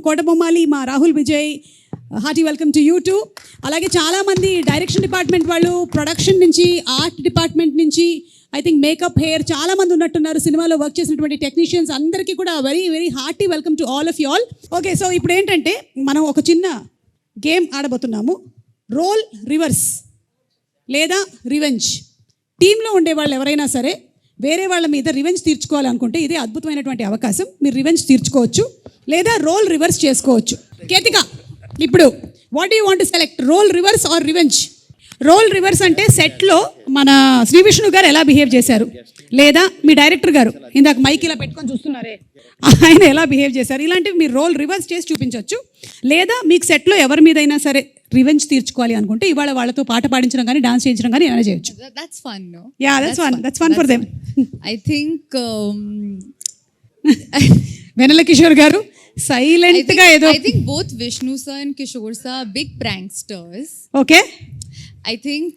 కోటబొమ్మాలి, మా Rahul Vijay, hearty welcome to you two. అలాగే చాలామంది డైరెక్షన్ డిపార్ట్మెంట్ వాళ్ళు, ప్రొడక్షన్ నుంచి, ఆర్ట్ డిపార్ట్మెంట్ నుంచి, ఐ థింక్ మేకప్, హెయిర్ చాలామంది ఉన్నట్టున్నారు. సినిమాలో వర్క్ చేసినటువంటి టెక్నీషియన్స్ అందరికీ కూడా very very hearty welcome to all of you all. Okay, so ఇప్పుడు ఏంటంటే మనం ఒక చిన్న గేమ్ ఆడబోతున్నాము. రోల్ రివర్స్ లేదా రివెంజ్. టీంలో ఉండేవాళ్ళు ఎవరైనా సరే వేరే వాళ్ళ మీద రివెంజ్ తీర్చుకోవాలనుకుంటే ఇదే అద్భుతమైనటువంటి అవకాశం. మీరు రివెంజ్ తీర్చుకోవచ్చు లేదా రోల్ రివర్స్ చేసుకోవచ్చు. కేతిక, ఇప్పుడు what do you want to select, role reverse or revenge? Role reverse అంటే సెట్లో మన శ్రీ విష్ణు గారు ఎలా బిహేవ్ చేశారు, లేదా మీ డైరెక్టర్ గారు ఇందాక మైక్ ఇలా పెట్టుకొని చూస్తున్నారే ఆయన ఎలా బిహేవ్ చేశారు, ఇలాంటివి మీరు రోల్ రివర్స్ చేసి చూపించవచ్చు. లేదా మీకు సెట్లో ఎవరి మీదైనా సరే రివెంజ్ తీర్చుకోవాలి అనుకుంటే ఇవాళ వాళ్ళతో పాట పాడించడం కానీ డాన్స్ చేయించడం కానీ ఏమైనా చేయొచ్చు. That's fun, no? Yeah, that's fun for them. I think వెనల Kishore గారు సైలెంట్ గా ఏదో. I think both Vishnu sir and Kishore sir are big pranksters. Okay. I think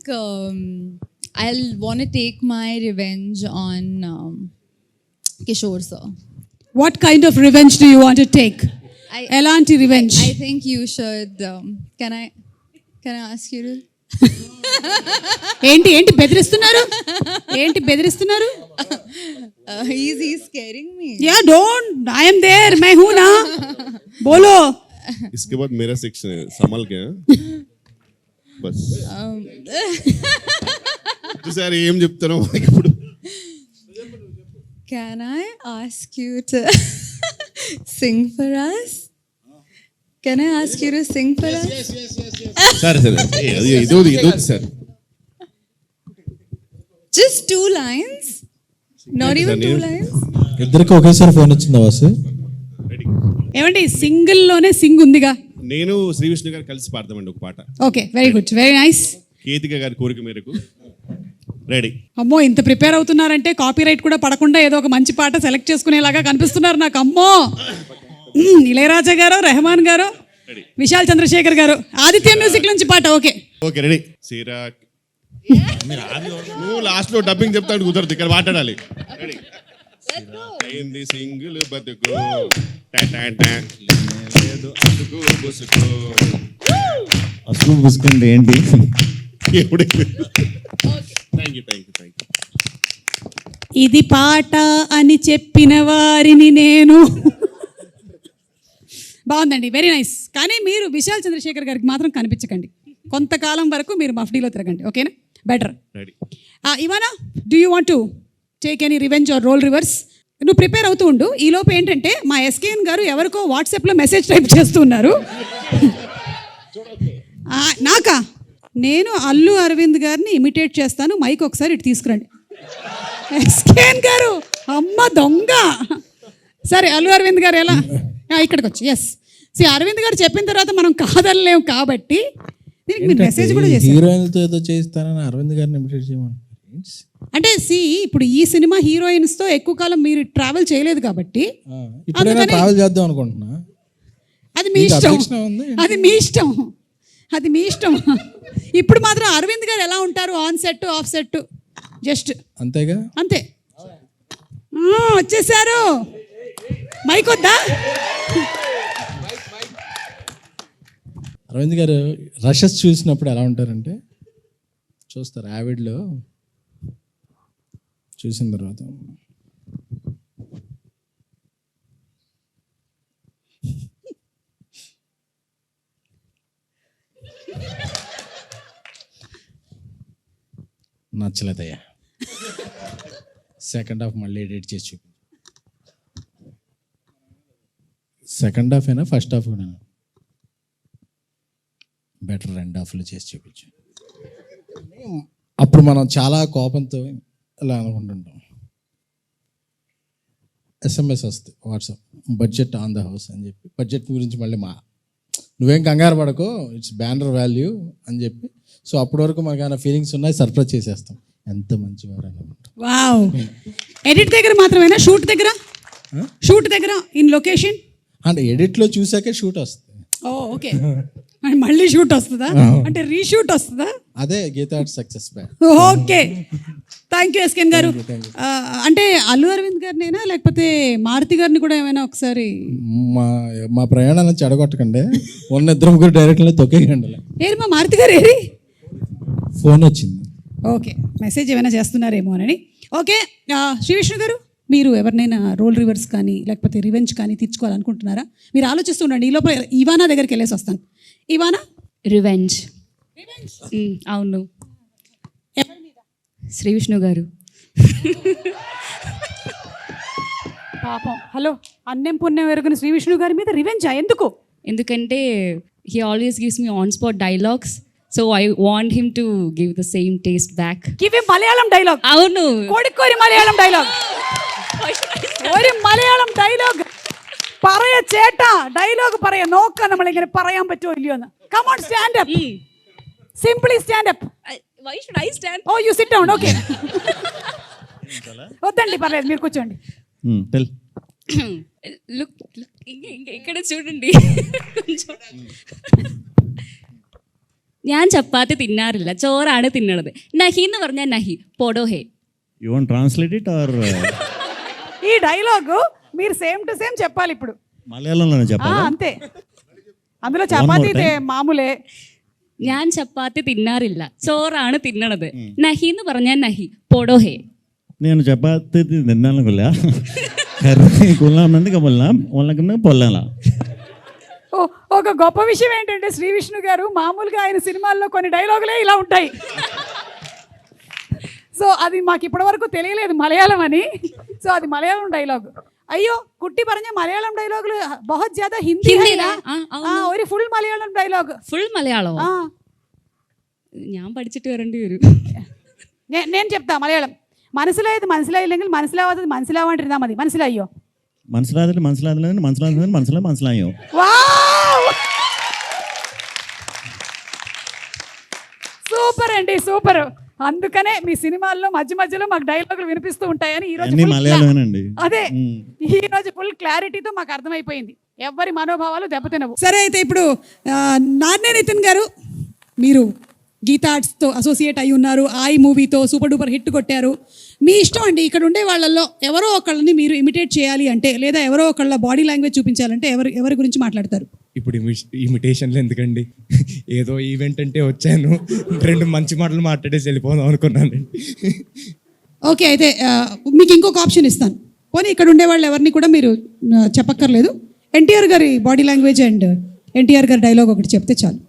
I'll want to take my revenge on Kishore sir. What kind of revenge do you want to take? Elanti revenge. I think you should. Can I ask you to? ఏంటి బెదిరిస్తున్నారు? He's scaring me. Yeah, don't. I am there. मैं हूँ ना. बोलो. इसके बाद मेरा section है, संभल के बस. సార్ ఏం చెప్తాను ఇప్పుడు? Can I ask you to sing for us? Can I ask you to sing for us? సరే ఇదోది sir. Just 2 lines. Not even 2 lines. ఇద్దరికి ఒకేసారి ఫోన్ వచ్చిందా వాసు? ఏమండి సింగిల్ లోనే సింగ్ ఉందిగా. నేను శ్రీ విష్ణు గారు కలిసి పాడతామండి ఒక పాట. Okay, very good, very nice. Ketika గారి కోరిక మేరకు రెడీ. అమ్మో, ఇంత ప్రిపేర్ అవుతున్నారంటే కాపీరైట్ కూడా పడకుండా ఏదో ఒక మంచి పాట సెలెక్ట్ చేసుకునేలాగా కనిపిస్తున్నారు నాకు. అమ్మో, ఇళయరాజా గారు, రెహమాన్ గారు, విశాల్ చంద్రశేఖర్ గారు, ఆదిత్య మ్యూజిక్ నుంచి పాట. Okay okay ready. సిరాక్ నువ్వు లాస్ట్ లో డబ్బింగ్ చెప్తాడు, కుదరదు, ఇక్కడ మాట్లాడాలి. అయింది సింగిల్ బతుకు అసలు పుసుకుంటే ఏంటి? ఇది పాట అని చెప్పిన వారిని నేను. బాగుందండి, వెరీ నైస్. కానీ మీరు విశాల్ చంద్రశేఖర్ గారికి మాత్రం కనిపించకండి, కొంతకాలం వరకు మీరు మఫ్డీలో తిరగండి. ఓకేనా? Better. Ivana, do you want to take any revenge or role reverse? నువ్వు ప్రిపేర్ అవుతూ ఉండు. ఈలోపు ఏంటంటే మా ఎస్కేఎన్ గారు ఎవరికో వాట్సాప్లో మెసేజ్ టైప్ చేస్తూ ఉన్నారు. నాకా? నేను అల్లు అరవింద్ గారిని ఇమిటేట్ చేస్తాను, మైక్ ఒకసారి ఇటు తీసుకురండి. ఎస్కేఎన్ గారు, అమ్మ దొంగ. సరే, అల్లు అరవింద్ గారు ఎలా ఇక్కడికి వచ్చి, ఎస్ సి అరవింద్ గారు చెప్పిన తర్వాత మనం కాదనలేము కాబట్టి దీనికి మీరు మెసేజ్ కూడా చేశారు. హీరోయిన్తో ఏదో చేస్తానని అరవింద్ గారిని ఇమిటేట్ చేయమని. అంటే సి ఇప్పుడు ఈ సినిమా హీరోయిన్స్తో ఎక్కువ కాలం మీరు ట్రావెల్ చేయలేదు కాబట్టి ట్రావెల్ చేద్దాం అనుకుంటున్నా. అది మీ ఇష్టం, అది మీ ఇష్టం. ఇప్పుడు మాత్రం అరవింద్ గారు ఎలా ఉంటారు, on set of set just అంతేగా, అంతే. వచ్చేసారు, మైక్ వద్దా? అరవింద్ గారు రషెస్ చూసినప్పుడు ఎలా ఉంటారంటే, చూస్తారు యావిడ్లో చూసిన తర్వాత నచ్చలేదయ్యా, సెకండ్ హాఫ్ మళ్ళీ ఎడిట్ చేసి చూపి. సెకండ్ హాఫ్ అయినా ఫస్ట్ హాఫ్ కూడా బెటర్, 2 హాఫ్లు చేసి చూపించు. అప్పుడు మనం చాలా కోపంతో ఇలా అనుకుంటుంటాం. SMS వస్తుంది WhatsApp, budget on the house అని చెప్పి, బడ్జెట్ గురించి మళ్ళీ నువ్వేం కంగారు పడకో, ఇట్స్ బ్యానర్ వాల్యూ అని చెప్పి. సో అప్పటి వరకు మనకు ఏమైనా ఫీలింగ్స్ ఉన్నాయి, సర్ప్రైజ్ చేసేస్తాం. ఎంత మంచివారు అనుకుంటాం. వావ్. ఎడిట్ దగ్గర మాత్రమేనా, షూట్ దగ్గర ఇన్ లొకేషన్ అంటే ఎడిట్లో చూసాకే షూట్ వస్తుంది. ఓకే, మళ్ళీ షూట్ వస్తుందా? అంటే రీషూట్ వస్తుందా? అదే Geetha success back. Okay. Thank you SKN గారు. అంటే అల్లు అరవింద్ గారినేనా లేకపోతే మారుతి గారిని కూడా ఏమైనా ఒకసారి మా మా ప్రయాణాలను చెడగొట్టకండి, ఉన్న ఇద్దరు ముగ్గురు డైరెక్ట్లీ తొక్కేయండి. ఏరి మా మారుతి గారు ఏరి? ఫోన్ వచ్చింది. ఓకే, మెసేజ్ ఏమైనా చేస్తున్నారేమో అని. ఓకే, శ్రీ విష్ణు గారు, మీరు ఎవరినైనా రోల్ రివర్స్ కానీ లేకపోతే రివెంజ్ కానీ తీర్చుకోవాలనుకుంటున్నారా? మీరు ఆలోచిస్తుండండి, ఈ లోపల ఇవానా దగ్గరికి వెళ్ళేసి వస్తాను. ఇవానా, రివెంజ్. అవును, శ్రీ విష్ణు గారు. పాపం, హలో, అన్నం పుణ్యం ఎరుగున శ్రీ విష్ణు గారి మీద రివెంజా? ఎందుకు? ఎందుకంటే he always gives me on spot dialogues, so I want him to give the same taste back. Give him Malayalam dialogue. అవును, కోడికోరి మలయాళం ഡയലോഗ്. ഒരു മലയാളം ഡയലോഗ് പറയ ചേട്ടാ, ഡയലോഗ് പറയ, നോക്കാം നമ്മൾ ഇങ്ങനെ പറയാൻ പറ്റുമോ ഇല്ലയോ എന്ന്. Come on, stand up, simply stand up. Why should I stand? Oh you sit down. Okay, వద్దండి పర్లేదు, మీరు కూర్చోండి. టెల్. లుక్, ఇక్కడ చూడండి. ഞാൻ ചപ്പാത്തി തിന്നാറില്ല, ചോറാണ് തിന്നണത്. നഹി എന്ന് പറഞ്ഞാൽ നഹി, പോടോ ഹേ. You want to translate it or ఈ డైలాగ్ మీరు సేమ్ టు సేమ్ చెప్పాలి ఇప్పుడు. మలయాళంలోనే చెప్పాలా? అంతే, అందులో చపాతీ మామూలే. ഞാൻ ചപ്പാത്തി തിന്നാറില്ല, ചോറാണ് തിന്നണത്. നഹി എന്ന് പറഞ്ഞാൽ നഹി, പോടോ హే. నేను చపాతి తిన్నాను కొల్లా కర్రీ కొల్లామంది కొల్లా వాళ్ళకన్నా పొల్లాలా. ఒక గొప్ప విషయం ఏంటంటే శ్రీ విష్ణు గారు మామూలుగా ఆయన సినిమాల్లో కొన్ని డైలాగులే ఇలా ఉంటాయి. సో అది మాకు ఇప్పటివరకు తెలియలేదు మలయాళం అని. సో అది మలయాళం డైలాగ్. అయ్యో കുട്ടി പറഞ്ഞ മലയാളം ഡയലോഗിൽ बहुत ज्यादा ഹിന്ദി ഒരു ഫുൾ മലയാളം ഡയലോഗ്. ഫുൾ മലയാളമോ? ഞാൻ പഠിച്ചിട്ട് വരേണ്ടി വരും. నేను చెప్తా మలయాళం. മനസ്സിലായത് മനസ്സിലായില്ലെങ്കിൽ മനസ്സിലാവാത്തത് മനസ്സിലാവാണ്ടിരുന്നാൽ മതി. മനസ്സിലായോ? മനസ്സിലായോ? సూపర్ అండి, సూపర్. అందుకనే మీ సినిమాల్లో మధ్య మధ్యలో మాకు డైలాగులు వినిపిస్తూ ఉంటాయని ఈ రోజు అదే ఈ రోజు ఫుల్ క్లారిటీతో మాకు అర్థమైపోయింది. ఎవరి మనోభావాలు దెబ్బతినవు. సరే, అయితే ఇప్పుడు నాన్నే నితిన్ గారు, మీరు గీతా ఆర్ట్స్తో అసోసియేట్ అయి ఉన్నారు. ఐ మూవీతో సూపర్ డూపర్ హిట్ కొట్టారు. మీ ఇష్టం అండి, ఇక్కడ ఉండే వాళ్ళల్లో ఎవరో ఒకళ్ళని మీరు ఇమిటేట్ చేయాలి అంటే, లేదా ఎవరో ఒకళ్ళ బాడీ లాంగ్వేజ్ చూపించాలంటే ఎవరి గురించి మాట్లాడతారు? ఇప్పుడు ఇమిటేషన్లు ఎందుకండి, ఏదో ఈవెంట్ అంటే వచ్చాను, 2 మంచి మాటలు మాట్లాడేసి వెళ్ళిపోదాం అనుకున్నానండి. ఓకే, అయితే మీకు ఇంకొక ఆప్షన్ ఇస్తాను. పోనీ ఇక్కడ ఉండే వాళ్ళు ఎవరిని కూడా మీరు చెప్పక్కర్లేదు. ఎన్టీఆర్ గారి బాడీ లాంగ్వేజ్ అండ్ ఎన్టీఆర్ గారి డైలాగ్ ఒకటి చెప్తే చాలు.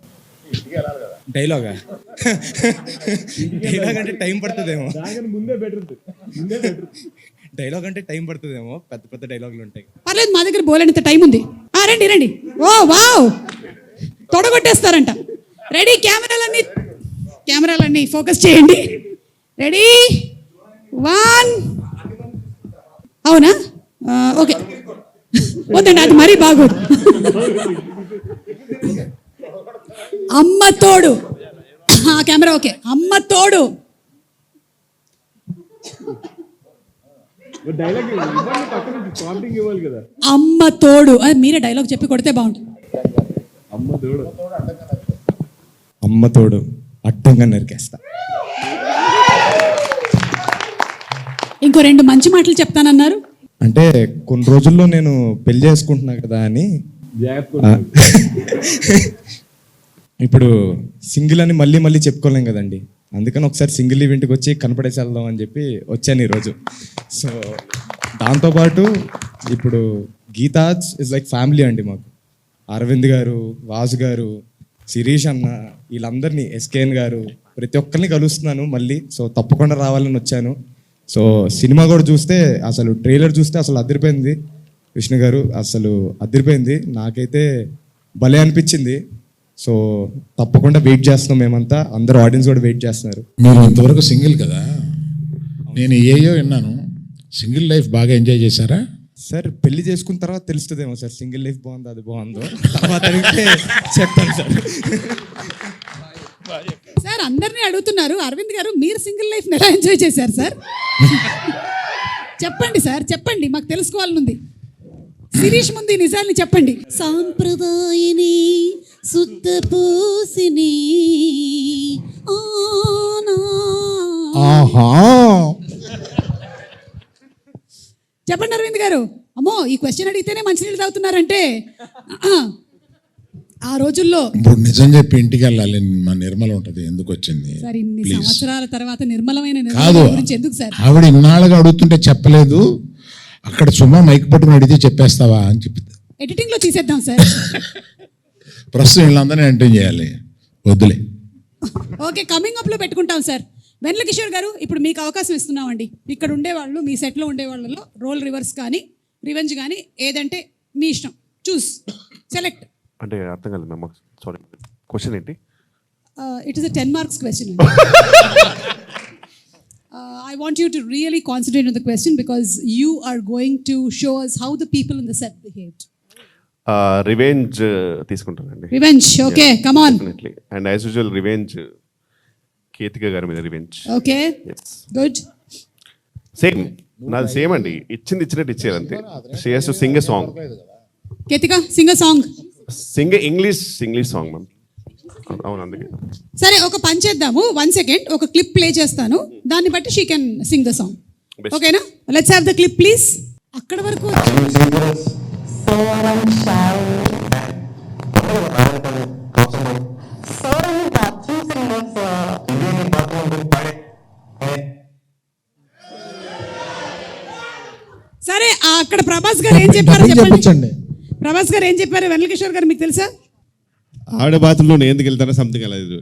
డైలాగా? డైలాగ్ అంటే టైం పడుతుందేమో. డైలాగ్ అంటే టైం పడుతుందేమో, పెద్ద పెద్ద డైలాగులు ఉంటాయి. పర్లేదు, మా దగ్గర బోలేనంత టైం ఉంది. రండి రండి. ఓ వావ్, తొడగొట్టేస్తారంట. రెడీ, కెమెరాలన్నీ ఫోకస్ చేయండి. రెడీ, 1. అవునా? ఓకే, వద్దండి, అది మరీ బాగోదు. అమ్మ తోడు. Camera okay. అమ్మ తోడు. అమ్మ తోడు. మీరే డైలాగ్ చెప్పి కొడితే బాగుంటుంది. అమ్మ తోడు అడ్డంగా నరికేస్తా. ఇంకో 2 మంచి మాటలు చెప్తానన్నారు. అంటే కొన్ని రోజుల్లో నేను పెళ్లి చేసుకుంటున్నా కదా అని. ఇప్పుడు సింగిల్ అని మళ్ళీ చెప్పుకోలేం కదండి, అందుకని ఒకసారి సింగిల్ ఈవెంట్కి వచ్చి కనపడేసి వెళ్దాం అని చెప్పి వచ్చాను ఈరోజు. సో దాంతోపాటు ఇప్పుడు గీతాజ్ ఇస్ లైక్ ఫ్యామిలీ అండి మాకు. అరవింద్ గారు, వాసు గారు, శిరీష్ అన్న, వీళ్ళందరినీ, ఎస్కేఎన్ గారు, ప్రతి ఒక్కరిని కలుస్తున్నాను మళ్ళీ. సో తప్పకుండా రావాలని వచ్చాను. సో సినిమా కూడా చూస్తే, అసలు ట్రైలర్ చూస్తే అసలు అదిరిపోయింది. విష్ణు గారు అసలు అదిరిపోయింది, నాకైతే భలే అనిపించింది. సో తప్పకుండా వెయిట్ చేస్తున్నాం మేమంతా, అందరూ ఆడియన్స్ కూడా వెయిట్ చేస్తున్నారు. మీరు ఇంతవరకు సింగిల్ కదా, నేను ఏయో విన్నాను, సింగిల్ లైఫ్ బాగా ఎంజాయ్ చేశారా? సార్ పెళ్లి చేసుకున్న తర్వాత తెలుస్తుందేమో సార్, సింగిల్ లైఫ్ బాగుందో అది బాగుందో, తర్వాత అడిగితే చెప్తాను సార్. సార్ అందరినీ అడుగుతున్నారు, అరవింద్ గారు మీరు సింగిల్ లైఫ్ ఎలా ఎంజాయ్ చేశారు సార్? చెప్పండి సార్, చెప్పండి, మాకు తెలుసుకోవాలనుంది. శిరీష్ ముందు నిజాన్ని చెప్పండి. సాంప్రదాయని శుద్ధ పూసిని ఆహా గారు అమ్మో ఈ క్వశ్చన్ అడిగితేనే మంచినీళ్ళు తాగుతున్నారంటే ఆ రోజుల్లో ఇప్పుడు నిజం చెప్పి ఇంటికి వెళ్ళాలి, మా నిర్మల ఉంటది, ఎందుకు వచ్చింది? సార్ ఇన్ని Please. సంవత్సరాల తర్వాత నిర్మలమైన కాదు, నిర్మల గురించి ఎందుకు సార్? ఆవిడ ఇన్నాళ్ళుగా అడుగుతుంటే చెప్పలేదు, అక్కడ సుమా మైక్ పట్టుకుని అడిగితే చెప్పేస్తావా అని చెప్పి ఎడిటింగ్ లో తీసేద్దాం సార్. ప్రస్తుతం వీళ్ళందరినీ ఎంటర్ చేయాలి, వద్దులే. ఓకే, కమింగ్ అప్ లో పెట్టుకుంటాం సార్. వెన్నెల కిషోర్ గారు, ఇప్పుడు మీకు అవకాశం ఇస్తున్నామండి. ఇక్కడ ఉండేవాళ్ళు, మీ సెట్లో ఉండేవాళ్ళలో రోల్ రివర్స్ కానీ రివెంజ్ కానీ ఏదంటే మీ ఇష్టం, చూస్ సెలెక్ట్. అంటే అర్థం కాలేదు మ్యామ్, సారీ క్వశ్చన్ ఏంటి? It is a 10 marks question. I want you to really concentrate on the question because you are going to show us how the people in the set behaved. Revenge తీసుకుంటానండి. Revenge, okay, come on. Definitely. And as usual revenge Ketika గారి మీద revenge. Okay, good. Same నాది same అండి, ఇచ్చింది ఇచ్చినట్టు ఇచ్చేది అంతే. She has to sing a song. Ketika, sing a song. Singh English song ma'am. అవును, అందుకే. సరే, ఒక పని చేద్దాము. 1 second, ఒక క్లిప్ ప్లే చేస్తాను, దాన్ని బట్టి she can sing the song. Best. ఓకేనా? Let's have the clip please. అక్కడ వరకు సరే, అక్కడ ప్రభాస్ గారు ఏం చెప్పారు డబ్బింగ్ చెప్పండి. చెప్పించండి. ప్రభాస్ గారు ఏం చెప్పారు? వెన్నెల కిషోర్ గారు మీకు తెలుసా? ఆవిడ బాత్రూంలో నేను ఎందుకు వెళ్తానో సంథింగ్ అలా ఇది.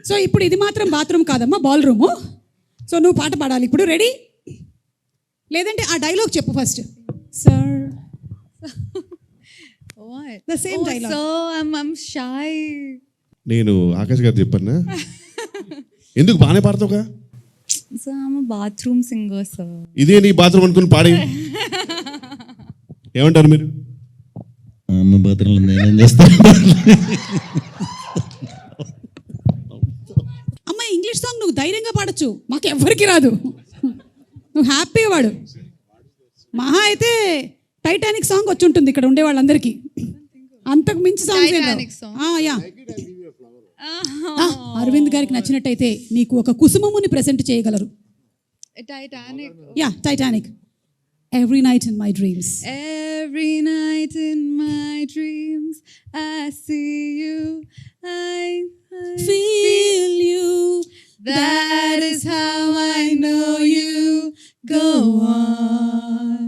సో ఇప్పుడు ఇది మాత్రం బాత్రూమ్ కాదమ్మా, బాల్ రూము. సో నువ్వు పాట పాడాలి ఇప్పుడు. రెడీ? లేదంటే ఆ డైలాగ్ చెప్పు first. Sir What? The same dialogue. So I'm shy. నేను ఆకాష్ గారు చెప్పన్నా, ఎందుకు బాగానే పాడతావుగా? So I'm a bathroom singer, sir. ఇదే నీ బాత్రూమ్ అనుకుని పాడి ఏమంటారు మీరు? అమ్మ బాత్రూంలో నేనేం చేస్తాను? అమ్మ, ఇంగ్లీష్ సాంగ్ నువ్వు ధైర్యంగా పాడొచ్చు, మాకు ఎవ్వరికి రాదు. నువ్వు హ్యాపీగా పాడు. మహా అయితే టైటానిక్ సాంగ్ వచ్చి ఉంటుంది ఇక్కడ ఉండే వాళ్ళందరికీ, అంతకు మించి Titanic songs. song. Yeah, Aravind గారికి నచ్చినట్టయితే నీకు ఒక కుసుమముని ప్రెజెంట్ చేయగలరు. Titanic. Yeah, Titanic. Every night in my dreams. Every night in my dreams, I see you. I Feel you. That is how I know you. Go on.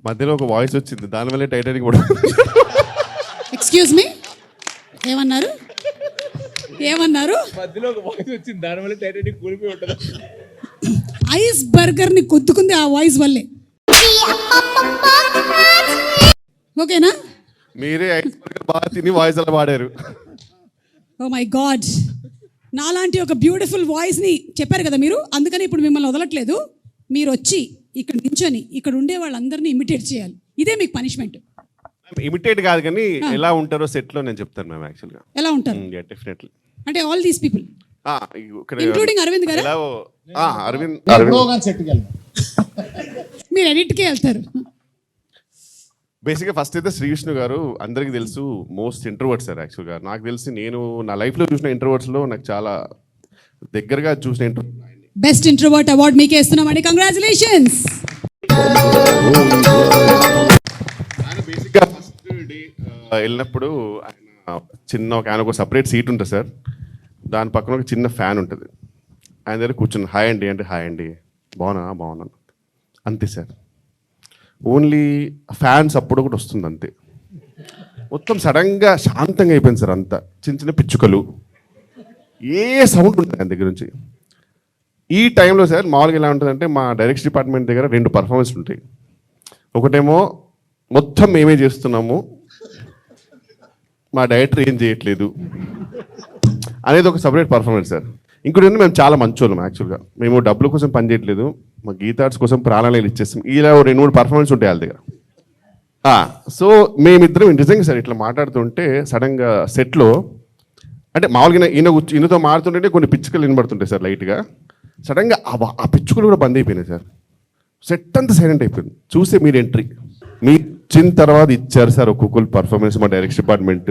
మధ్యలో ఒక voice వచ్చింది, దానివల్లే టైటానిక్ కూడా. ఎక్స్క్యూజ్ మీ, ఏమన్నారు? మధ్యలో ఒక voice వచ్చింది, దానివల్ల టైటానిక్ కూలిపోయి ఉంటుంది. ఐస్ బర్గర్ ని కొద్దుకుంది ఆ వాయిస్ వల్లే. ఓకేనా? మీరే ఐస్ బర్గర్ బాగా తిని వాయిస్ అలా పాడారు. ఓ మై గాడ్, నాలాంటి ఒక బ్యూటిఫుల్ వాయిస్ ని చెప్పారు కదా మీరు, అందుకని ఇప్పుడు మిమ్మల్ని వదలట్లేదు. మీరు వచ్చి ఇక్కడ నించొని ఇక్కడ ఉండే వాళ్ళందరినీ ఇమిటేట్ చేయాలి. ఇదే మీకు పనిష్మెంట్. ఇమిటేట్ కాదు కానీ ఎలా ఉంటారో సెట్ లో నేను చెప్తాను మ్యామ్. యాక్చువల్గా ఎలా ఉంటారు డెఫినెట్లీ. అంటే ఆల్ దీస్ పీపుల్ ఇక్కడ ఇంక్లూడింగ్ అరవింద్ గారు. అరవింద్ సెట్కి వెళ్ళాం. మీరు ఎడిట్కే వెళ్తారు. బేసిక్గా ఫస్ట్ అయితే శ్రీ విష్ణు గారు అందరికీ తెలుసు మోస్ట్ ఇంట్రోవర్ట్ సార్. యాక్చువల్గా నాకు తెలిసి నేను నా లైఫ్లో చూసిన ఇంట్రోవర్ట్స్లో నాకు చాలా దగ్గరగా చూసిన ఇంట్రోవర్ట్. బెస్ట్ ఇంట్రోవర్ట్ అవార్డ్ మీకే ఇస్తున్నామండి, కంగ్రాచులేషన్స్. ఆయన బేసిక్గా ఫస్ట్ డే వెళ్ళినప్పుడు ఆయన ఒక సపరేట్ సీట్ ఉంటుంది సార్, దాని పక్కన ఒక చిన్న ఫ్యాన్ ఉంటుంది. ఆయన దగ్గర కూర్చుని హాయ్ అండి అంటే హాయ్ అండి, బాగున్నాను అంతే సార్. ఓన్లీ ఫ్యాన్స్ అప్పుడు ఒకటి వస్తుంది అంతే. మొత్తం సడన్గా శాంతంగా అయిపోయింది సార్. అంతా చిన్న చిన్న పిచ్చుకలు, ఏ సౌండ్ ఉంటుంది ఆయన దగ్గర నుంచి. ఈ టైంలో సార్ మామూలుగా ఎలా ఉంటుందంటే మా డైరెక్షన్ డిపార్ట్మెంట్ దగ్గర 2 పర్ఫార్మెన్స్ ఉంటాయి. ఒకటేమో మొత్తం మేమే చేస్తున్నాము, మా డైరెక్టర్ ఏం చేయట్లేదు అనేది ఒక సపరేట్ పర్ఫార్మెన్స్ సార్. ఇంకోటి మేము చాలా మంచోళ్ళం యాక్చువల్గా. మేము డబ్బుల కోసం పని చేయట్లేదు, మా గీతార్ట్స్ కోసం ప్రాణాలు ఇచ్చేస్తాం. ఇలా 2-3 పర్ఫార్మెన్స్ ఉంటాయి వాళ్ళ దగ్గర. సో మేమిద్దరం నిజంగా సార్ ఇట్లా మాట్లాడుతుంటే సడన్గా సెట్లో అంటే మామూలుగా ఈయనతో మారుతుంటే కొన్ని పిచ్చుకలు వినబడుతుంటాయి సార్ లైట్గా. సడన్గా ఆ పిచ్చుకలు కూడా బంద్ అయిపోయినాయి సార్. సెట్ అంతా సైలెంట్ అయిపోయింది. చూస్తే మీరు ఎంట్రీ మీ వచ్చిన తర్వాత ఇచ్చారు సార్ ఒక్కొక్కరు పర్ఫార్మెన్స్ మా డైరెక్షన్ డిపార్ట్మెంట్.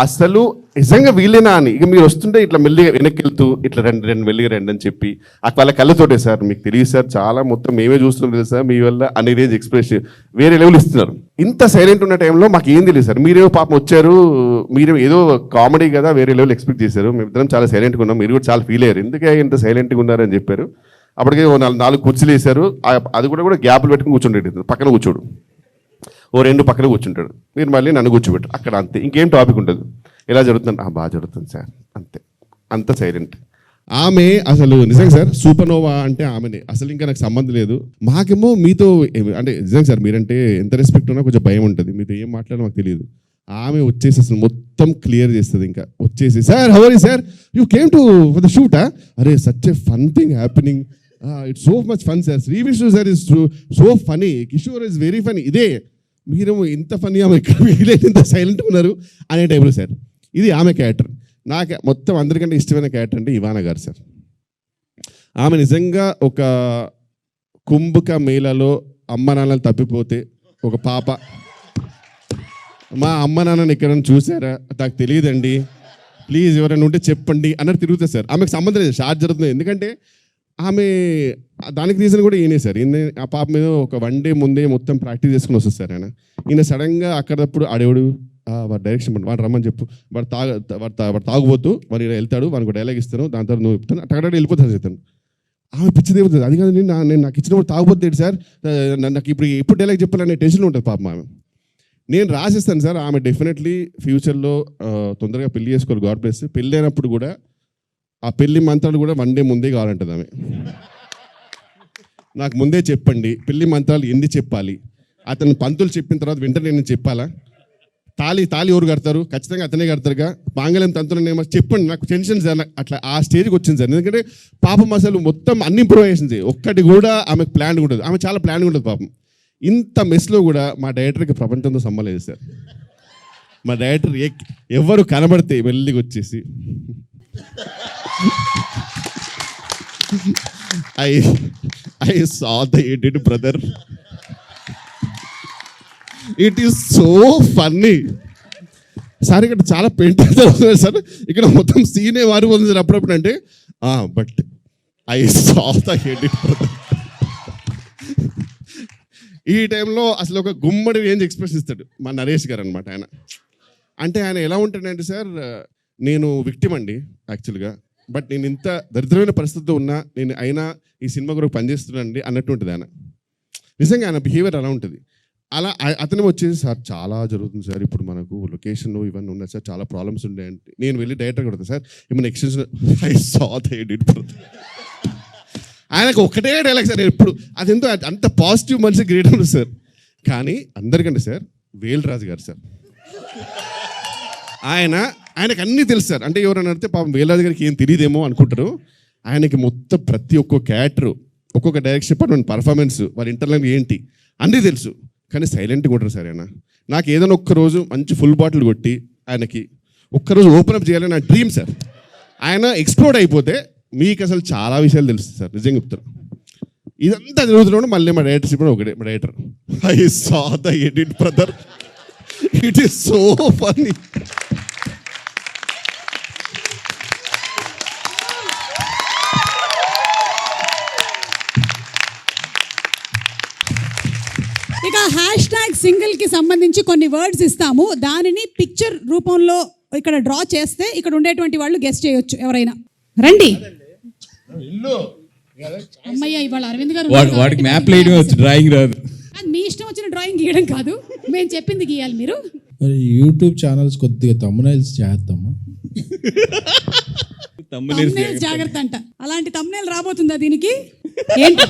అసలు నిజంగా వీళ్ళేనా అని. ఇక మీరు వస్తుంటే ఇట్లా మెల్లిగా వెనక్కి వెళ్తూ ఇట్లా రెండు మెల్లిగా రండి అని చెప్పి వాళ్ళ కళ్ళతోటే సార్ మీకు తెలియదు సార్ చాలా మొత్తం మేమే చూస్తున్నాం తెలుసు సార్ మీ వల్ల అనే రేంజ్ ఎక్స్ప్రెషన్ వేరే లెవెల్ ఇస్తున్నారు. ఇంత సైలెంట్ ఉన్న టైంలో మాకు ఏం తెలియదు సార్. మీరేమో పాపం వచ్చారు, మీరు ఏదో కామెడీ కదా వేరే లెవెల్ ఎక్స్పెక్ట్ చేశారు. మేమిద్దరం చాలా సైలెంట్గా ఉన్నాం, మీరు కూడా చాలా ఫీల్ అయ్యారు ఎందుకే ఇంత సైలెంట్గా ఉన్నారని చెప్పారు. అప్పటికే 4 కుర్చీలు వేశారు, అది కూడా గ్యాప్లు పెట్టుకుని కూర్చుండేది, పక్కన కూర్చోడు, ఓ 2 పక్కన కూర్చుంటాడు, మీరు మళ్ళీ నన్ను కూర్చోబెట్టారు అక్కడ, అంతే. ఇంకేం టాపిక్ ఉంటుంది. ఎలా జరుగుతుంది, బాగా జరుగుతుంది సార్, అంతే. అంత సైలెంట్. ఆమె అసలు నిజంగా సార్ సూపర్నోవా అంటే ఆమెనే, అసలు ఇంకా నాకు సంబంధం లేదు. మాకేమో మీతో అంటే నిజంగా సార్ మీరంటే ఎంత రెస్పెక్ట్ ఉన్నా కొంచెం భయం ఉంటుంది, మీతో ఏం మాట్లాడో మాకు తెలియదు. ఆమె వచ్చేసి అసలు మొత్తం క్లియర్ చేస్తుంది. ఇంకా వచ్చేసి sir how are you sir, you came to for the షూటా, అరే such a fun thing happening, it's so much fun sir, Sri Vishnu sir is so funny, Kishore is very funny. ఇదే మీరేమో ఇంత ఫనీ, ఆమె వీలైతే ఇంత సైలెంట్గా ఉన్నారు అనే టైంలో సార్. ఇది ఆమె క్యారెక్టర్. నాకు మొత్తం అందరికంటే ఇష్టమైన క్యారెక్టర్ అంటే ఇవానా గారు సార్. ఆమె నిజంగా ఒక కుంభక మేళలో అమ్మ నాన్నలు తప్పిపోతే ఒక పాప, మా అమ్మ నాన్నని ఎక్కడైనా చూసారా, నాకు తెలియదండి, ప్లీజ్ ఎవరైనా ఉంటే చెప్పండి అన్నట్టు తిరుగుతుంది సార్. ఆమెకు సంబంధం లేదు, షార్ట్ జరుగుతుంది. ఎందుకంటే ఆమె దానికి రీజన్ కూడా ఈయనే సార్. ఈయన ఆ పాప మీద ఒక 1 డే ముందే మొత్తం ప్రాక్టీస్ చేసుకుని వస్తుంది సార్. ఈయన సడన్గా అక్కడప్పుడు ఆడేవాడు వాడు డైరెక్షన్ వాడు రమ్మని చెప్పు, వాడు తాగుబోతూ వాడు వెళ్తాడు, వాడికి డైలాగ్ ఇస్తాను, దాని తర్వాత నువ్వు చెప్తాను, అక్కడ వెళ్ళిపోతాను చెప్తాను. ఆమె పిచ్చిది ఏమవుతుంది, అది కాదు నేను నాకు ఇచ్చినప్పుడు తాగుబోతుంది సార్, నాకు ఇప్పుడు డైలాగ్ చెప్పాలనే టెన్షన్ ఉంటుంది పాపం ఆమె. నేను రాసిస్తాను సార్. ఆమె డెఫినెట్లీ ఫ్యూచర్లో తొందరగా పెళ్లి చేసుకోవాలి, గాడ్ బ్లెస్. పెళ్ళి అయినప్పుడు కూడా ఆ పెళ్లి మంత్రాలు కూడా 1 డే ముందే కావాలంటుంది ఆమె. నాకు ముందే చెప్పండి పెళ్లి మంత్రాలు ఎన్ని చెప్పాలి, అతను పంతులు చెప్పిన తర్వాత వెంటనే నేను చెప్పాలా, తాళి ఎవరు కడతారు, ఖచ్చితంగా అతనే కడతారుగా, మాంగళ్యం తంతులనేమో చెప్పండి, నాకు టెన్షన్ సార్. అట్లా ఆ స్టేజ్కి వచ్చింది సార్. ఎందుకంటే పాపం అసలు మొత్తం అన్ని ఇంప్రూవైజేషన్స్, ఒక్కటి కూడా ఆమెకు ప్లాన్ ఉంటుంది. ఆమె చాలా ప్లాన్ ఉంటుంది పాపం. ఇంత మెస్లో కూడా మా డైరెక్టర్కి ప్రపంచంతో సంబంధం సార్. మా డైరెక్టర్ ఎవరు కనబడితే వెళ్ళికి వచ్చేసి I saw the edit, brother. It is so funny. Sir ఇక్కడ చాలా పెయింట్ అవుతుంది సార్, ఇక్కడ మొత్తం సీనే వారి ఉంది సార్ అప్పుడప్పుడు. అంటే but I saw the edit, brother. ఈ టైంలో అసలు ఒక గుమ్మడి రేంజ్ ఎక్స్ప్రెస్ ఇస్తాడు మా నరేష్ గారు అనమాట. ఆయన అంటే ఆయన ఎలా ఉంటాడంటే సార్, నేను విక్టిమ్ అండి యాక్చువల్గా, బట్ నేను ఇంత దరిద్రమైన పరిస్థితిలో ఉన్నా నేను అయినా ఈ సినిమా కొరకు పనిచేస్తున్నానండి అన్నట్టు ఉంటుంది ఆయన. నిజంగా ఆయన బిహేవియర్ అలా ఉంటుంది. అలా అతను వచ్చేసి సార్ చాలా జరుగుతుంది సార్, ఇప్పుడు మనకు లొకేషన్లో ఇవన్నీ ఉన్నాయి సార్, చాలా ప్రాబ్లమ్స్ ఉన్నాయంటే నేను వెళ్ళి డైరెక్టర్ కొడతాను సార్, ఏమైనా extension I saw the edit. ఆయనకు ఒకటే డైలాగ్ సార్ ఎప్పుడు, అదెంతో అంత పాజిటివ్ మనిషి గ్రేట్ ఉంది సార్. కానీ అందరికంటే సార్ వేల్రాజు గారు సార్, ఆయనకు అన్నీ తెలుసు సార్. అంటే ఎవరైనా అడిగితే పాపం వేల్రాజు గారికి ఏం తెలియదేమో అనుకుంటారు. ఆయనకి మొత్తం ప్రతి ఒక్క క్యారెక్టర్, ఒక్కొక్క డైరెక్షన్ డిపార్ట్మెంట్ పర్ఫార్మెన్స్, వాళ్ళ ఇంటర్నల్ ఏంటి అన్నీ తెలుసు. కానీ సైలెంట్గా ఉంటారు సార్ ఆయన. నాకు ఏదైనా ఒక్కరోజు మంచి ఫుల్ బాటిల్ కొట్టి ఆయనకి ఒక్కరోజు ఓపెన్ అప్ చేయాలని నా డ్రీమ్ సార్. ఆయన ఎక్స్ప్లోర్డ్ అయిపోతే మీకు అసలు చాలా విషయాలు తెలుస్తుంది సార్, నిజంగా చెప్తారు. ఇదంతా జరుగుతున్నాడు మళ్ళీ మా డైరెక్టర్ ఇప్పుడు ఒకటే, మా director I saw the edit, brother. It is so funny. ఇక #సింగిల్కి సంబంధించి కొన్ని వర్డ్స్ ఇస్తాము, దానిని పిక్చర్ రూపంలో ఇక్కడ డ్రా చేస్తే ఇక్కడ ఉండేటువంటి వాళ్ళు గెస్ట్ చేయొచ్చు. ఎవరైనా రండి. అమ్మయ్య, ఇవాళ అరవింద్ గారు వాడికి మ్యాప్ వేయడం వచ్చు, డ్రాయింగ్ రాదు. అది మీ ఇష్టం వచ్చిన డ్రాయింగ్ గీయడం కాదు, మేము చెప్పింది గీయాలి మీరు. మరి యూట్యూబ్ ఛానల్స్ కొద్దిగా తమ్మునైల్స్ చేద్దామా? thumbnails జాగ్రత్త అంట. అలాంటి తమ్మునేల్ రాబోతుందా దీనికి? ఏంటి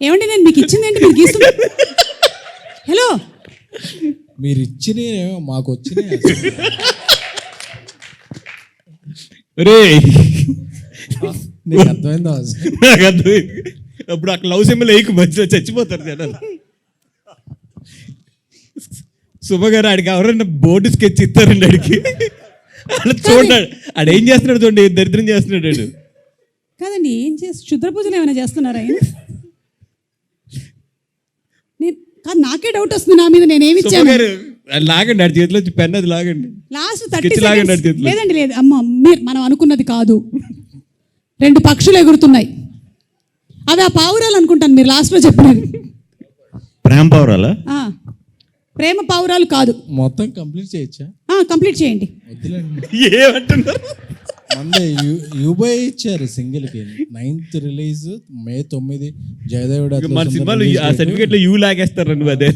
ఏమండి నేను మీకు ఇచ్చిందేంటి, మీరు గీస్తున్నా? హలో, మీరు ఇచ్చిన మాకు వచ్చినాయి. రే నీకు అర్థమైందా? నాకు అర్థమైంది. అప్పుడు అక్కడ లవ్ సింబల్ వేయకు, మంచిగా చచ్చిపోతారు జనాలు. శుభ గారు ఆడికి ఎవరైనా బోర్డు స్కెచ్ ఇస్తారండి ఆడికి, చూడండి ఆడు ఏం చేస్తున్నాడు చూడండి, దరిద్రం చేస్తున్నాడు ఆడు. కాదండి, ఏం చేసి క్షుద్ర పూజలు ఏమైనా చేస్తున్నారా ఆయన? నాకే డౌట్ వస్తుంది నా మీద, నేనేమి ఇచ్చాను? లాగండి ఆడి చేతిలో పెన్ అది లాగండి. లాస్ట్ Sketch 30 లాగండి seconds. ఆడి చేతిలో. లేదండి లేదు అమ్మ మనం అనుకున్నది కాదు. 2 పక్షులు ఎగురుతున్నాయి. అవి ఆ పావురాలు అనుకుంటాను మీరు లాస్ట్లో చెప్పినది. ప్రేమ పౌరాలా? ప్రేమ పావురాలు కాదు. మొత్తం కంప్లీట్ చేయొచ్చా? కంప్లీట్ చేయండి. వద్దులేండి. ఏమంటున్నారు? మందే యూబై ఇచ్చారు సింగిల్కి. 9th రిలీజ్ May 9 జయదేవుడు మన సినిమాలో ఆ సర్టిఫికేట్లో యూ లాగేస్తారు నువ్వు అదే.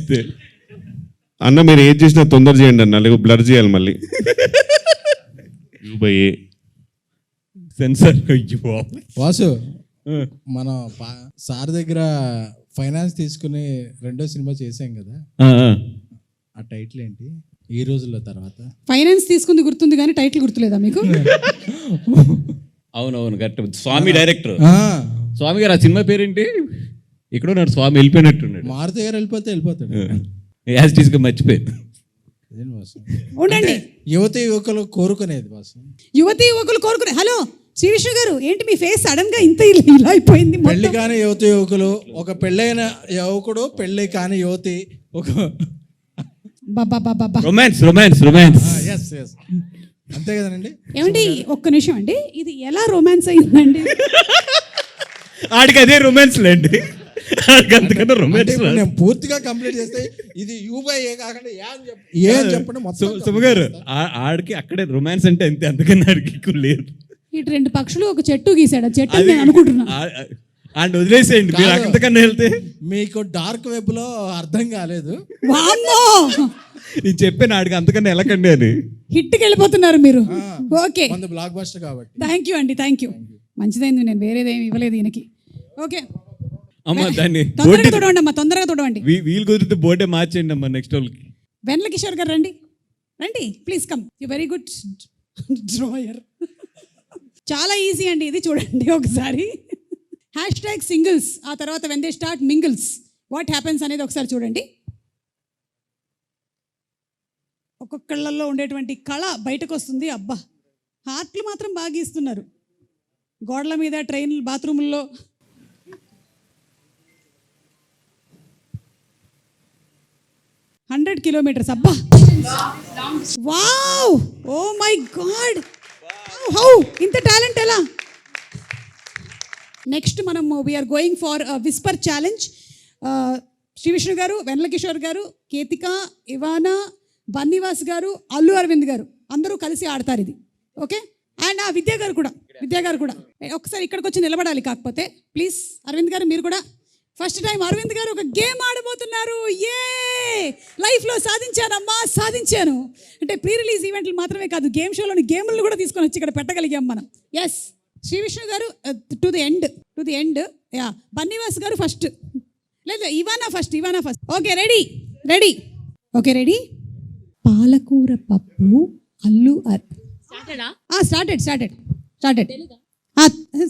అన్న మీరు ఏది చేసినా తొందర చేయండి అన్న, లేకపోతే బ్లర్ చేయాలి మళ్ళీ. యూబై సెన్సర్. వాసు మన సార్ దగ్గర ఫైనాన్స్ తీసుకుని 2వ సినిమా చేసాం కదా, ఆ టైటిల్ ఏంటి ఈ రోజుల్లో తర్వాత? ఫైనాన్స్ తీసుకుంది గుర్తుంది కానీ టైటిల్ గుర్తులేదా మీకు? అవునవును కరెక్ట్. స్వామి డైరెక్టర్ స్వామి గారు. ఆ సినిమా పేరేంటి? ఇక్కడ ఉన్నాడు స్వామి, వెళ్ళిపోయినట్టున్నాడు. మారుతి గారు వెళ్ళిపోతాడు. యాజ్ టీస్గా మర్చిపోయాడు. ఉండండి. యువతి యువకులు కోరుకునేది బాసు. యువతి యువకులు కోరుకునే. హలో శ్రీ విష్ణు గారు, ఏంటి మీ ఫేస్ సడన్ గా ఇంత ఇలా అయిపోయింది? పెళ్లి కాని యువతి యువకులు, ఒక పెళ్ళైన యువకుడు, పెళ్లి కాని యువతి, ఒక రొమాన్స్ రొమాన్స్ రొమాన్స్. ఎస్ అంతే కదండి. ఏమండి ఒక్క నిమిషం అండి, ఇది ఎలా రొమాన్స్ అయిందండి? ఆడికి అదే రొమాన్స్ లేండి. అంతకన్నా రొమాన్స్. నేను పూర్తిగా కంప్లీట్ చేస్తే ఇది యూబై కాకుండా ఏం చెప్పండి మొత్తం. సుమగారు ఆడికి అక్కడే రొమాన్స్ అంటే అంతే, అందుకని ఆడికి ఎక్కువ లేదు. ఇటు 2 పక్షులు ఒక చెట్టు గీసాడు, ఆ చెట్టు నేను అనుకుంటున్నా. అండ్ వదిలేసేయండి మీరు అంతకన్నా వెళ్తే. మీకు డార్క్ వెబ్ లో అర్థం కాలేదు. వామ్మో, నేను చెప్పాను ఆడికి అంతకన్నా వెళ్ళకండి అని. హిట్కి వెళ్ళిపోతున్నారు మీరు. ఓకే, బ్లాక్ బస్టర్ కాబట్టి. థ్యాంక్ యూ అండి, థ్యాంక్ యూ. మంచిదైంది, నేను వేరేదేమి ఇవ్వలేదు ఈయనకి. ఓకే అమ్మా దాన్ని తొందరగా తొడవండి అమ్మా, తొందరగా తొడవండి. వీలు కుదిరితే బోర్డే మార్చేయండి అమ్మా నెక్స్ట్ వాళ్ళకి. వెన్నెల కిషోర్ గారు రండి, రండి please come. You very good drawer. చాలా ఈజీ అండి ఇది, చూడండి ఒకసారి. #singles, ఆ తర్వాత when they start mingles what happens అనేది ఒకసారి చూడండి. ఒక్కొక్కళ్ళల్లో ఉండేటువంటి కళ బయటకు వస్తుంది. అబ్బా, హార్ట్లు మాత్రం బాగా ఇస్తున్నారు. గోడల మీద, ట్రైన్, బాత్రూముల్లో. $100 kilometers. అబ్బా, wow, oh my god, how ఇంత టాలెంట్ ఎలా? నెక్స్ట్ మనం we're going for whisper challenge. Shri Vishnu garu, Vennela Kishore గారు, కేతిక, ఇవానా, బన్నీవాస్ గారు, అల్లు అరవింద్ గారు అందరూ కలిసి ఆడతారు ఇది. ఓకే, అండ్ విద్యా గారు కూడా ఒకసారి ఇక్కడికి వచ్చి నిలబడాలి. కాకపోతే ప్లీజ్ అరవింద్ గారు మీరు కూడా. ఫస్ట్ టైం అరవింద్ గారు ఒక గేమ్ ఆడబోతున్నారు. లైఫ్లో సాధించానమ్మా, సాధించాను అంటే ప్రీ రిలీజ్ ఈవెంట్లు మాత్రమే కాదు, గేమ్ షోలోని గేములను కూడా తీసుకొని వచ్చి ఇక్కడ పెట్టగలిగాం మనం. ఎస్, శ్రీ విష్ణు గారు to the end. Yeah, Bunny Vas గారు ఫస్ట్, లేదా Ivana first. Okay, ready. Okay, ready. పాలకూర పప్పు, అల్లు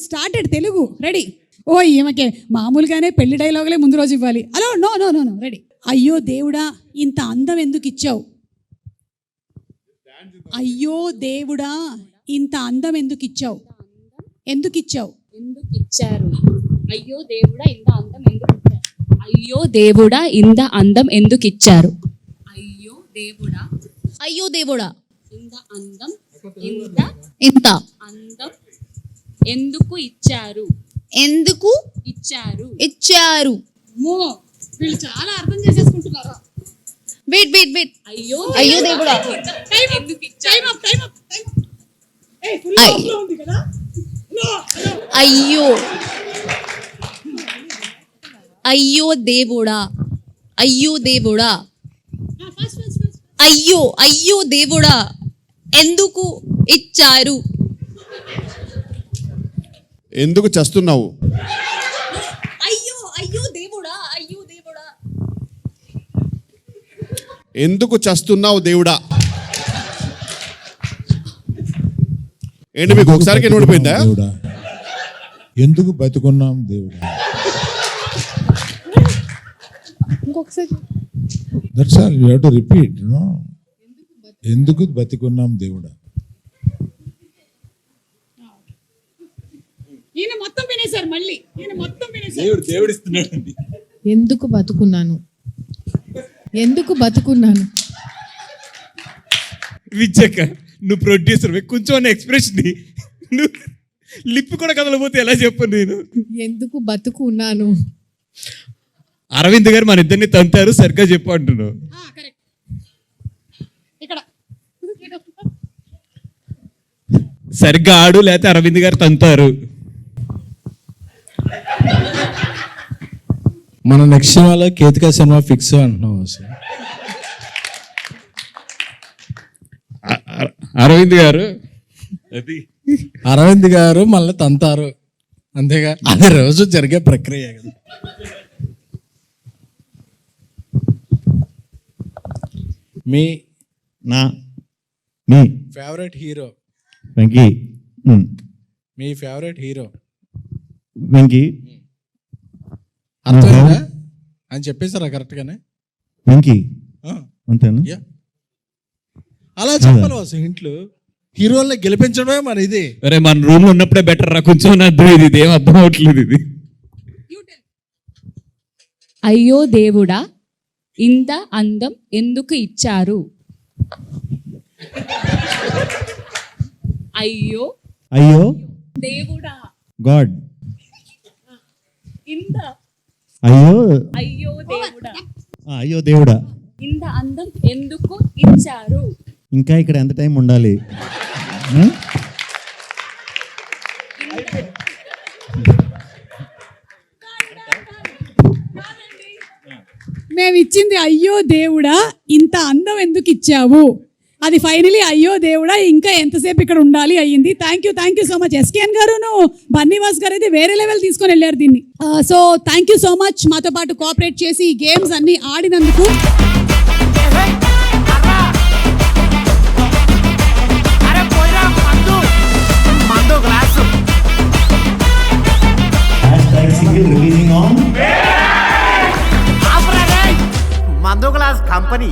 స్టార్టెడ్ తెలుగు. రెడీ. ఓ ఈమెకే మామూలుగానే పెళ్లి డైలాగులే ముందు రోజు ఇవ్వాలి. Hello, no, ready. అయ్యో దేవుడా, ఇంత అందం ఎందుకు ఇచ్చావు? అయ్యో దేవుడా, ఇంత అందం ఎందుకు ఇచ్చావు? అయ్యో దేవుడా, ఇంత అందం ఎందుకు ఇచ్చారు? అయ్యో దేవుడా, ఇంత అందం ఎందుకు ఇచ్చారు? అయ్యో దేవుడా, ఇంత అందం ఎందుకు ఇచ్చారు? వీళ్ళు చాలా అర్థం చేసేసుకుంటున్నారు. వెయిట్. అయ్యో దేవుడా, అయ్యో దేవుడా, ఎందుకు ఇచ్చారు? ఎందుకు చస్తున్నావు? అయ్యో దేవుడా, ఎందుకు చస్తున్నావు దేవుడా? ఏంటి మీకు ఒకసారికి ఎన్నుడిపోయిందా? దేవుడా, ఎందుకు బతుకున్నాం దేవుడా? ఇంకొకసారి. That's all you have to repeat. No, ఎందుకు బతుకున్నాం దేవుడా? ఈయన మొత్తం వినేశారు. మళ్ళీ ఈయన మొత్తం వినేశారు. దేవుడు ఇస్తున్నాడు. ఎందుకు బతుకున్నాను? విచ్చక్క నువ్వు ప్రొడ్యూసర్ కొంచెం ఎక్స్ప్రెషన్ నువ్వు లిప్ కూడా కదలపోతే ఎలా చెప్పను నేను. ఎందుకు బతుకు ఉన్నాను. అరవింద్ గారు మన ఇద్దరిని తంతారు సరిగ్గా చెప్పు అంటున్నావు. సరిగ్గా ఆడు లేకపోతే అరవింద్ గారు తంతారు. మన నెక్స్ట్ సినిమాలో కేతికా సినిమా ఫిక్స్ అంటున్నాం అసలు. అరవింద్ గారు అరవింద్ గారు మళ్ళీ తంతారు అంతేగా, అది రోజు జరిగే ప్రక్రియ కదా. మీ మీ ఫేవరెట్ హీరో వెంకీ. మీ ఫేవరెట్ హీరో వెంకీ అర్థమైందా అని చెప్పేశారా కరెక్ట్గానే? వెంకీ ఆ, అంతేనా? యా. అలా చెప్పాలి అసలు ఇంట్లో హీరోల్ని గెలిపించడమే మన ఇది. అరే మన రూమ్ లో ఉన్నప్పుడే బెటర్ రా, కొంచెం అర్థం ఇది ఏం అర్థం అవట్లేదు ఇది. అయ్యో దేవుడా ఇంత అందం ఎందుకు ఇచ్చారు. అయ్యో అయ్యో దేవుడా గాడ్. ఇంత అయ్యో అయ్యో దేవుడా అయ్యో దేవుడా ఇంత అందం ఎందుకు ఇచ్చారు. ఇంకా ఇక్కడ ఎంత టైం ఉండాలి? మేము ఇచ్చింది అయ్యో దేవుడా ఇంత అందం ఎందుకు ఇచ్చావు, అది ఫైనలీ అయ్యో దేవుడా ఇంకా ఎంతసేపు ఇక్కడ ఉండాలి అయ్యింది. Thank you so much. SKN గారును బన్నీవాస్ గారు అయితే వేరే లెవెల్ తీసుకొని వెళ్ళారు దీన్ని. So thank you so much మాతో పాటు కోఆపరేట్ చేసి ఈ గేమ్స్ అన్ని ఆడినందుకు. మందు గ్లాస్ కంపెనీ